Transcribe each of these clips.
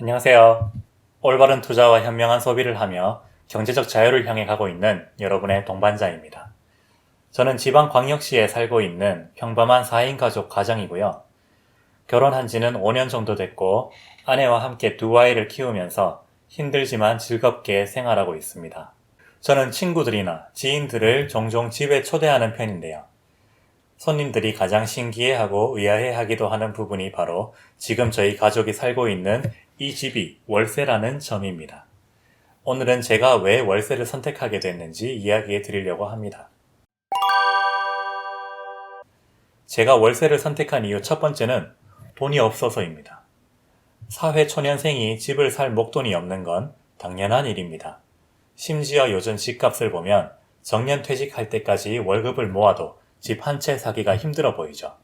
안녕하세요. 올바른 투자와 현명한 소비를 하며 경제적 자유를 향해 가고 있는 여러분의 동반자입니다. 저는 지방광역시에 살고 있는 평범한 4인 가족 가정이고요. 결혼한 지는 5년 정도 됐고 아내와 함께 두 아이를 키우면서 힘들지만 즐겁게 생활하고 있습니다. 저는 친구들이나 지인들을 종종 집에 초대하는 편인데요. 손님들이 가장 신기해하고 의아해하기도 하는 부분이 바로 지금 저희 가족이 살고 있는 이 집이 월세라는 점입니다. 오늘은 제가 왜 월세를 선택하게 됐는지 이야기해 드리려고 합니다. 제가 월세를 선택한 이유 첫 번째는 돈이 없어서입니다. 사회 초년생이 집을 살 목돈이 없는 건 당연한 일입니다. 심지어 요즘 집값을 보면 정년 퇴직할 때까지 월급을 모아도 집 한 채 사기가 힘들어 보이죠.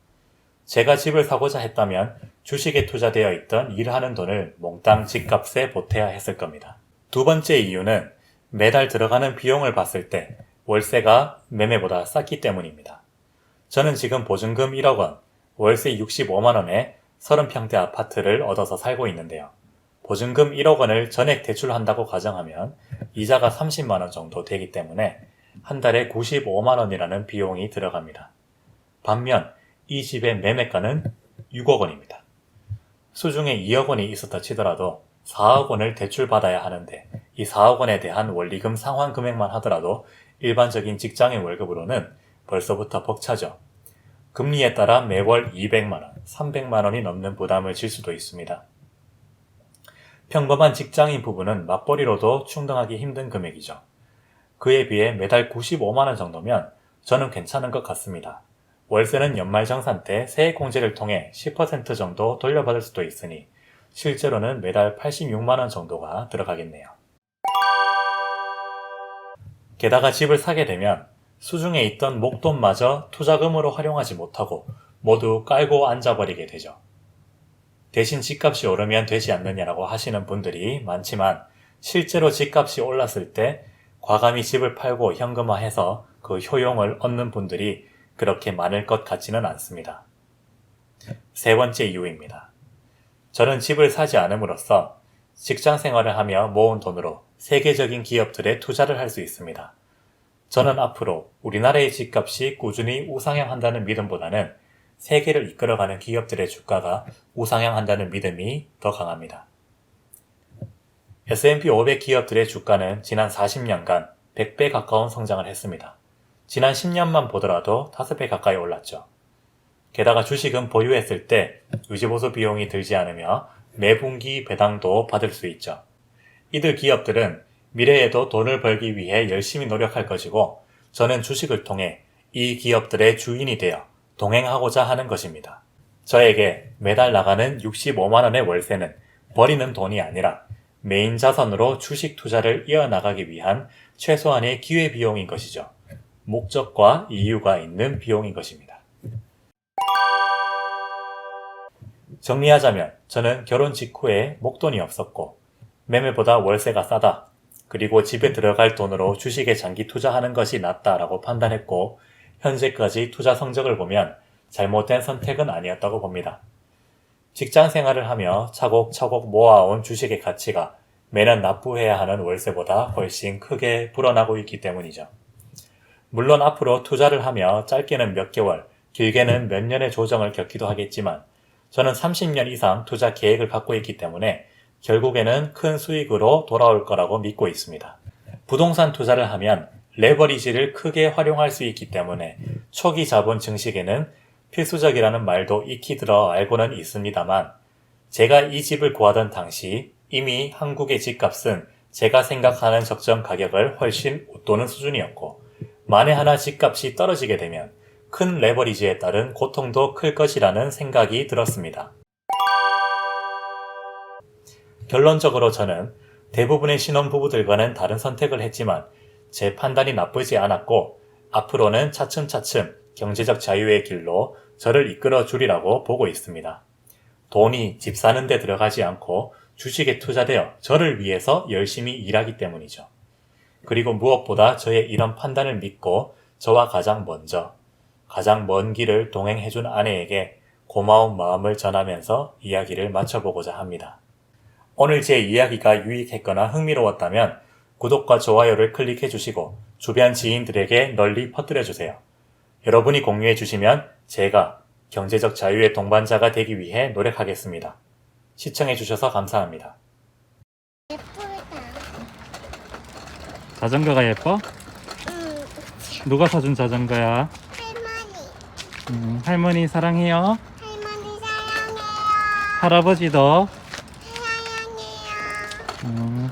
제가 집을 사고자 했다면 주식에 투자되어 있던 일하는 돈을 몽땅 집값에 보태야 했을 겁니다. 두 번째 이유는 매달 들어가는 비용을 봤을 때 월세가 매매보다 쌌기 때문입니다. 저는 지금 보증금 1억 원, 월세 65만 원에 30평대 아파트를 얻어서 살고 있는데요. 보증금 1억 원을 전액 대출한다고 가정하면 이자가 30만 원 정도 되기 때문에 한 달에 95만 원이라는 비용이 들어갑니다. 반면 이 집의 매매가는 6억 원입니다. 수중에 2억 원이 있었다 치더라도 4억 원을 대출받아야 하는데 이 4억 원에 대한 원리금 상환 금액만 하더라도 일반적인 직장인 월급으로는 벌써부터 벅차죠. 금리에 따라 매월 200만 원, 300만 원이 넘는 부담을 질 수도 있습니다. 평범한 직장인 부부는 맞벌이로도 충당하기 힘든 금액이죠. 그에 비해 매달 95만 원 정도면 저는 괜찮은 것 같습니다. 월세는 연말정산 때 세액공제를 통해 10% 정도 돌려받을 수도 있으니 실제로는 매달 86만 원 정도가 들어가겠네요. 게다가 집을 사게 되면 수중에 있던 목돈마저 투자금으로 활용하지 못하고 모두 깔고 앉아버리게 되죠. 대신 집값이 오르면 되지 않느냐라고 하시는 분들이 많지만 실제로 집값이 올랐을 때 과감히 집을 팔고 현금화해서 그 효용을 얻는 분들이 그렇게 많을 것 같지는 않습니다. 세 번째 이유입니다. 저는 집을 사지 않음으로써 직장 생활을 하며 모은 돈으로 세계적인 기업들에 투자를 할 수 있습니다. 저는 앞으로 우리나라의 집값이 꾸준히 우상향한다는 믿음보다는 세계를 이끌어가는 기업들의 주가가 우상향한다는 믿음이 더 강합니다. S&P 500 기업들의 주가는 지난 40년간 100배 가까운 성장을 했습니다. 지난 10년만 보더라도 5배 가까이 올랐죠. 게다가 주식은 보유했을 때 유지보수 비용이 들지 않으며 매분기 배당도 받을 수 있죠. 이들 기업들은 미래에도 돈을 벌기 위해 열심히 노력할 것이고 저는 주식을 통해 이 기업들의 주인이 되어 동행하고자 하는 것입니다. 저에게 매달 나가는 65만 원의 월세는 버리는 돈이 아니라 메인 자산으로 주식 투자를 이어나가기 위한 최소한의 기회비용인 것이죠. 목적과 이유가 있는 비용인 것입니다. 정리하자면 저는 결혼 직후에 목돈이 없었고 매매보다 월세가 싸다. 그리고 집에 들어갈 돈으로 주식에 장기 투자하는 것이 낫다라고 판단했고 현재까지 투자 성적을 보면 잘못된 선택은 아니었다고 봅니다. 직장 생활을 하며 차곡차곡 모아온 주식의 가치가 매년 납부해야 하는 월세보다 훨씬 크게 불어나고 있기 때문이죠. 물론 앞으로 투자를 하며 짧게는 몇 개월, 길게는 몇 년의 조정을 겪기도 하겠지만 저는 30년 이상 투자 계획을 갖고 있기 때문에 결국에는 큰 수익으로 돌아올 거라고 믿고 있습니다. 부동산 투자를 하면 레버리지를 크게 활용할 수 있기 때문에 초기 자본 증식에는 필수적이라는 말도 익히 들어 알고는 있습니다만 제가 이 집을 구하던 당시 이미 한국의 집값은 제가 생각하는 적정 가격을 훨씬 웃도는 수준이었고 만에 하나 집값이 떨어지게 되면 큰 레버리지에 따른 고통도 클 것이라는 생각이 들었습니다. 결론적으로 저는 대부분의 신혼부부들과는 다른 선택을 했지만 제 판단이 나쁘지 않았고 앞으로는 차츰차츰 경제적 자유의 길로 저를 이끌어 주리라고 보고 있습니다. 돈이 집 사는 데 들어가지 않고 주식에 투자되어 저를 위해서 열심히 일하기 때문이죠. 그리고 무엇보다 저의 이런 판단을 믿고 저와 가장 먼 길을 동행해준 아내에게 고마운 마음을 전하면서 이야기를 마쳐보고자 합니다. 오늘 제 이야기가 유익했거나 흥미로웠다면 구독과 좋아요를 클릭해 주시고 주변 지인들에게 널리 퍼뜨려 주세요. 여러분이 공유해 주시면 제가 경제적 자유의 동반자가 되기 위해 노력하겠습니다. 시청해 주셔서 감사합니다. 예쁘다. 자전거가 예뻐? 응, 누가 사준 자전거야? 할머니. 할머니 사랑해요. 할머니 사랑해요. 할아버지도. 사랑해요. 음,